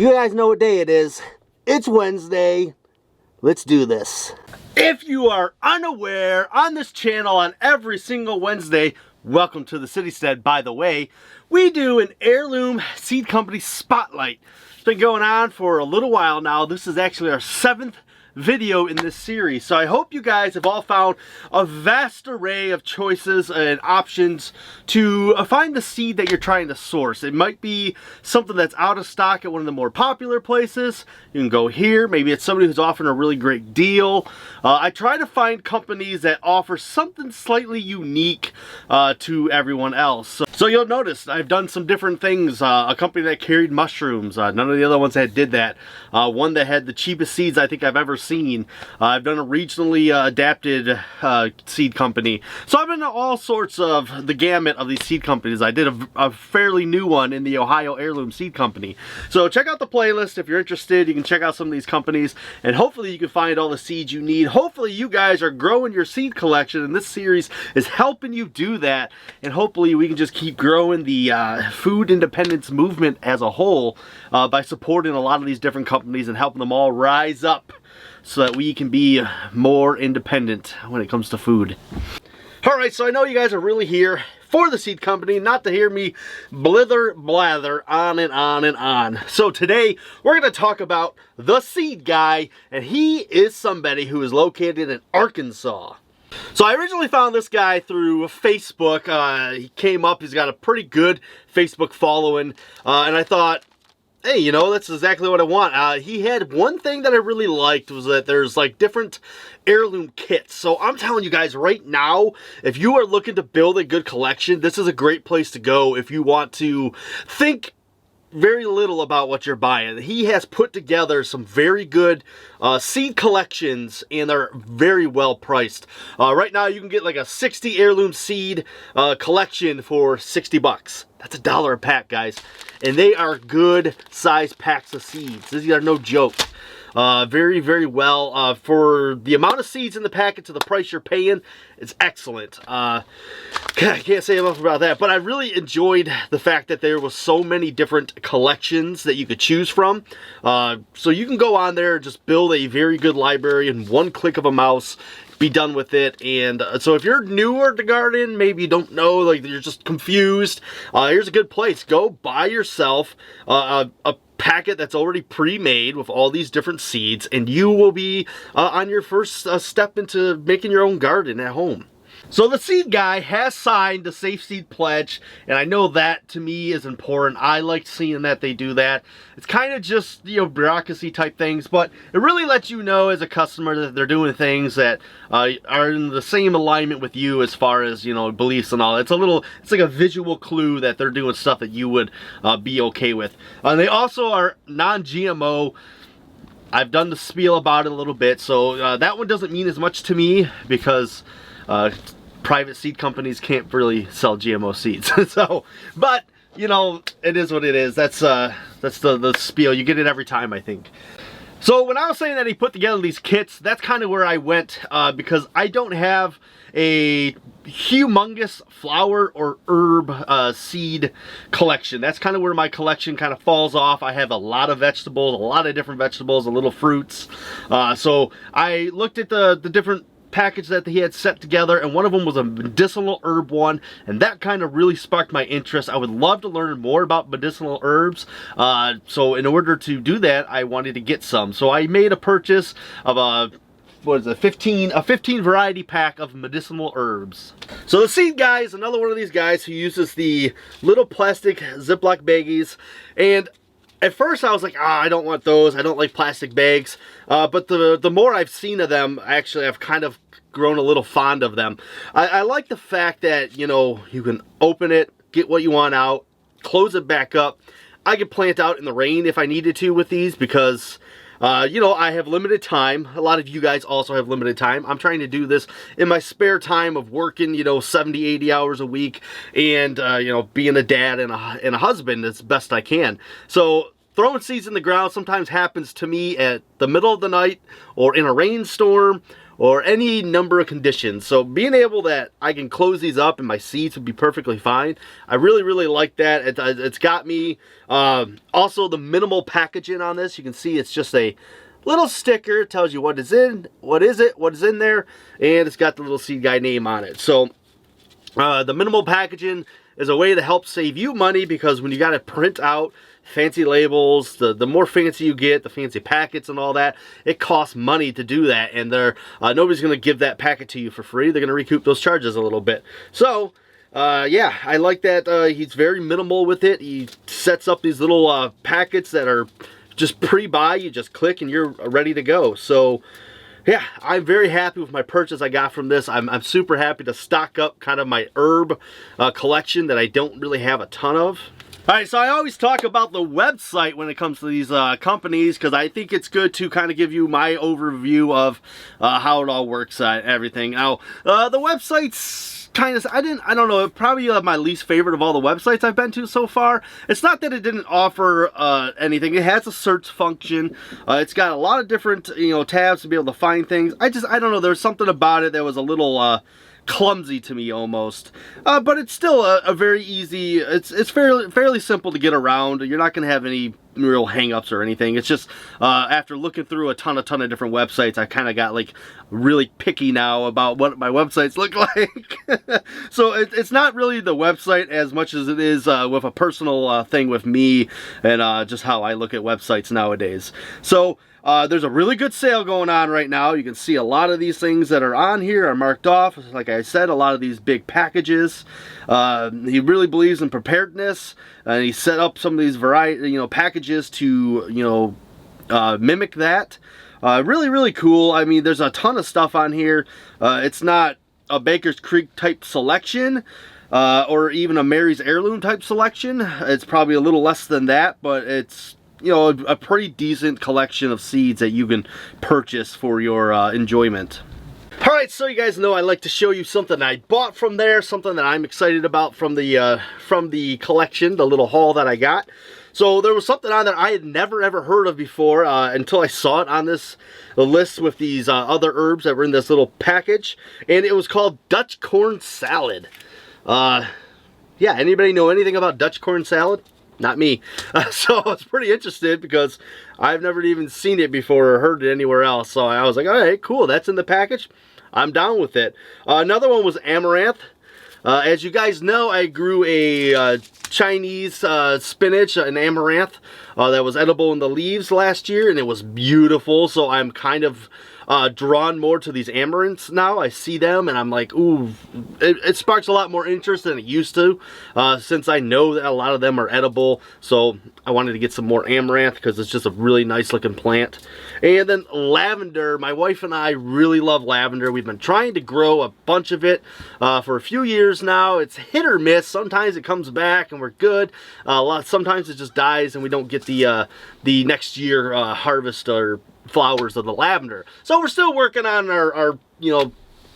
You guys know what day it is. It's Wednesday. Let's do this. If you are unaware, on this channel on every single Wednesday, welcome to the Citystead, by the way, we do an heirloom seed company spotlight. It's been going on for a little while now. This is actually our 7th video in this series, so I hope you guys have all found a vast array of choices and options to find the seed that you're trying to source. It might be something that's out of stock at one of the more popular places. You can go here. Maybe it's somebody who's offering a really great deal. I try to find companies that offer something slightly unique to everyone else. So you'll notice I've done some different things. A company that carried mushrooms. None of the other ones that did that. One that had the cheapest seeds I think I've ever seen. I've done a regionally adapted seed company. So I've been to all sorts of the gamut of these seed companies. I did a fairly new one in the Ohio Heirloom Seed Company. So check out the playlist if you're interested. You can check out some of these companies and hopefully you can find all the seeds you need. Hopefully you guys are growing your seed collection and this series is helping you do that, and hopefully we can just keep growing the food independence movement as a whole by supporting a lot of these different companies and helping them all rise up so that we can be more independent when it comes to food. Alright, so I know you guys are really here for the seed company, not to hear me blither blather on and on and on. So today we're going to talk about the seed guy, and he is somebody who is located in Arkansas. So I originally found this guy through Facebook. He came up, he's got a pretty good Facebook following, and I thought, hey, you know, that's exactly what I want. He had one thing that I really liked was that there's like different heirloom kits. So I'm telling you guys right now, if you are looking to build a good collection, this is a great place to go if you want to think very little about what you're buying. He has put together some very good seed collections, and they're very well priced. Right now you can get like a 60 heirloom seed collection for 60 bucks. That's $1 a pack, guys. And they are good size packs of seeds. These are no joke. Very, very well. For the amount of seeds in the packet to the price you're paying, it's excellent. I can't say enough about that, but I really enjoyed the fact that there was so many different collections that you could choose from. So you can go on there and just build a very good library in one click of a mouse. Be done with it. And so if you're newer to garden, maybe you don't know, like you're just confused, here's a good place. Go buy yourself a packet that's already pre-made with all these different seeds, and you will be on your first step into making your own garden at home. So the seed guy has signed the Safe Seed Pledge, and I know that to me is important. I like seeing that they do that. It's kind of just, you know, bureaucracy type things, but it really lets you know as a customer that they're doing things that are in the same alignment with you as far as, you know, beliefs and all. It's like a visual clue that they're doing stuff that you would be okay with. They also are non-GMO. I've done the spiel about it a little bit, so that one doesn't mean as much to me because private seed companies can't really sell GMO seeds. So, but you know, it is what it is. That's the spiel. You get it every time, I think. So when I was saying that he put together these kits, that's kind of where I went because I don't have a humongous flower or herb seed collection. That's kind of where my collection kind of falls off. I have a lot of vegetables, a lot of different vegetables, and little fruits. So I looked at the different package that he had set together, and one of them was a medicinal herb one, and that kind of really sparked my interest. I would love to learn more about medicinal herbs, so in order to do that I wanted to get some. So I made a purchase of a 15 variety pack of medicinal herbs. So the seed guy is another one of these guys who uses the little plastic Ziploc baggies, and at first I was like, I don't want those. I don't like plastic bags. But the more I've seen of them, actually I've kind of grown a little fond of them. I like the fact that, you know, you can open it, get what you want out, close it back up. I could plant out in the rain if I needed to with these because you know, I have limited time. A lot of you guys also have limited time. I'm trying to do this in my spare time of working, you know, 70, 80 hours a week and, you know, being a dad and a husband as best I can. So throwing seeds in the ground sometimes happens to me at the middle of the night or in a rainstorm or any number of conditions. So being able that I can close these up and my seeds would be perfectly fine, I really like that. It's got me. Also, the minimal packaging on this, you can see it's just a little sticker. It tells you what is in there, and it's got the little seed guy name on it. So the minimal packaging is a way to help save you money, because when you got to print out fancy labels, the more fancy you get, the fancy packets and all that, it costs money to do that, and nobody's going to give that packet to you for free. They're going to recoup those charges a little bit. So yeah, I like that he's very minimal with it. He sets up these little packets that are just pre-buy. You just click and you're ready to go. So yeah, I'm very happy with my purchase I got from this. I'm super happy to stock up kind of my herb collection that I don't really have a ton of. Alright, so I always talk about the website when it comes to these companies, because I think it's good to kind of give you my overview of how it all works and everything. Now, the website's kind of, I don't know, probably my least favorite of all the websites I've been to so far. It's not that it didn't offer anything. It has a search function. It's got a lot of different, tabs to be able to find things. I don't know, there's something about it that was a little clumsy to me almost, but it's still a very easy, it's fairly simple to get around. You're not going to have any real hang-ups or anything. It's just after looking through a ton of different websites, I kind of got like really picky now about what my websites look like. So it's not really the website as much as it is with a personal thing with me, and just how I look at websites nowadays. So there's a really good sale going on right now. You can see a lot of these things that are on here are marked off. Like I said, a lot of these big packages. He really believes in preparedness, and he set up some of these packages to mimic that. Really cool. I mean, there's a ton of stuff on here. It's not a Baker's Creek type selection, or even a Mary's Heirloom type selection. It's probably a little less than that, but it's a pretty decent collection of seeds that you can purchase for your enjoyment. Alright, so you guys know I like to show you something I bought from there, something that I'm excited about from the collection, the little haul that I got. So there was something on there I had never ever heard of before until I saw it on the list with these other herbs that were in this little package, and it was called Dutch corn salad. Yeah, anybody know anything about Dutch corn salad? Not me. So I was pretty interested because I've never even seen it before or heard it anywhere else. So I was like, all right, cool, that's in the package. I'm down with it. Another one was amaranth. As you guys know, I grew a Chinese spinach, an amaranth, that was edible in the leaves last year, and it was beautiful. So I'm kind of drawn more to these amaranths now. I see them and I'm like, ooh, it sparks a lot more interest than it used to, since I know that a lot of them are edible. So I wanted to get some more amaranth because it's just a really nice looking plant. And then lavender. My wife and I really love lavender. We've been trying to grow a bunch of it for a few years now. It's hit or miss. Sometimes it comes back and we're good. Sometimes it just dies and we don't get the next year harvest or flowers of the lavender. So we're still working on our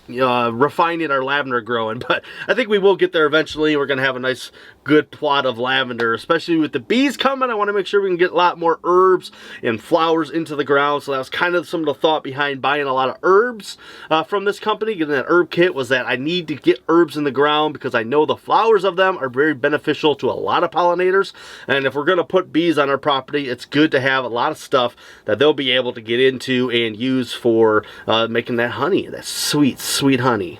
refining our lavender growing, but I think we will get there eventually. We're gonna have a nice good plot of lavender, especially with the bees coming. I want to make sure we can get a lot more herbs and flowers into the ground. So that was kind of some of the thought behind buying a lot of herbs from this company. Getting that herb kit was that I need to get herbs in the ground because I know the flowers of them are very beneficial to a lot of pollinators, and if we're going to put bees on our property, it's good to have a lot of stuff that they'll be able to get into and use for making that honey, that sweet honey.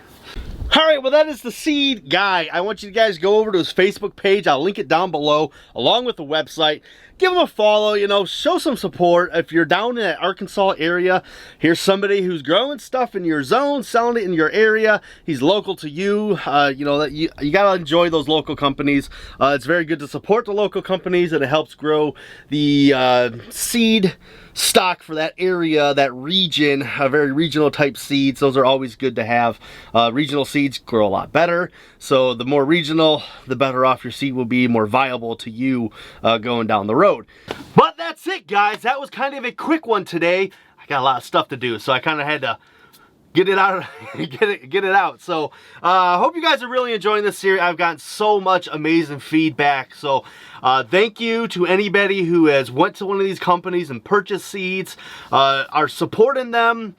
Alright, well that is the seed guy. I want you guys to go over to his Facebook page. I'll link it down below along with the website. Give him a follow, show some support. If you're down in that Arkansas area, here's somebody who's growing stuff in your zone, selling it in your area. He's local to you. You gotta enjoy those local companies. It's very good to support the local companies, and it helps grow the seed stock for that area, that region, very regional type seeds. Those are always good to have. Regional seeds grow a lot better, so the more regional, the better off your seed will be, more viable to you going down the road. But that's it, guys. That was kind of a quick one today. I got a lot of stuff to do, so I kind of had to get it out, get it out. So I hope you guys are really enjoying this series. I've gotten so much amazing feedback. So thank you to anybody who has went to one of these companies and purchased seeds, are supporting them,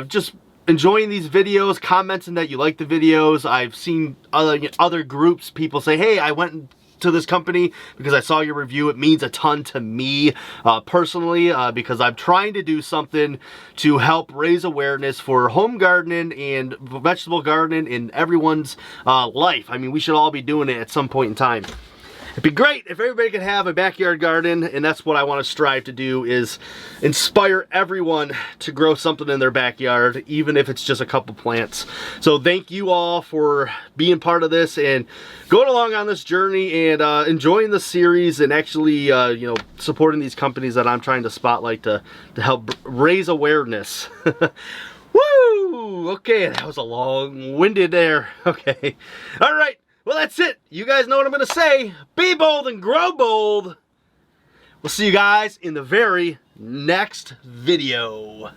just enjoying these videos, commenting that you like the videos. I've seen other groups, people say, hey, I went to this company because I saw your review. It means a ton to me personally, because I'm trying to do something to help raise awareness for home gardening and vegetable gardening in everyone's life. I mean, we should all be doing it at some point in time. It'd be great if everybody could have a backyard garden, and that's what I want to strive to do, is inspire everyone to grow something in their backyard, even if it's just a couple plants. So thank you all for being part of this and going along on this journey and enjoying the series, and actually you know, supporting these companies that I'm trying to spotlight to help raise awareness. Woo! Okay, that was a long-winded there. Okay. All right. Well, that's it. You guys know what I'm going to say. Be bold and grow bold. We'll see you guys in the very next video.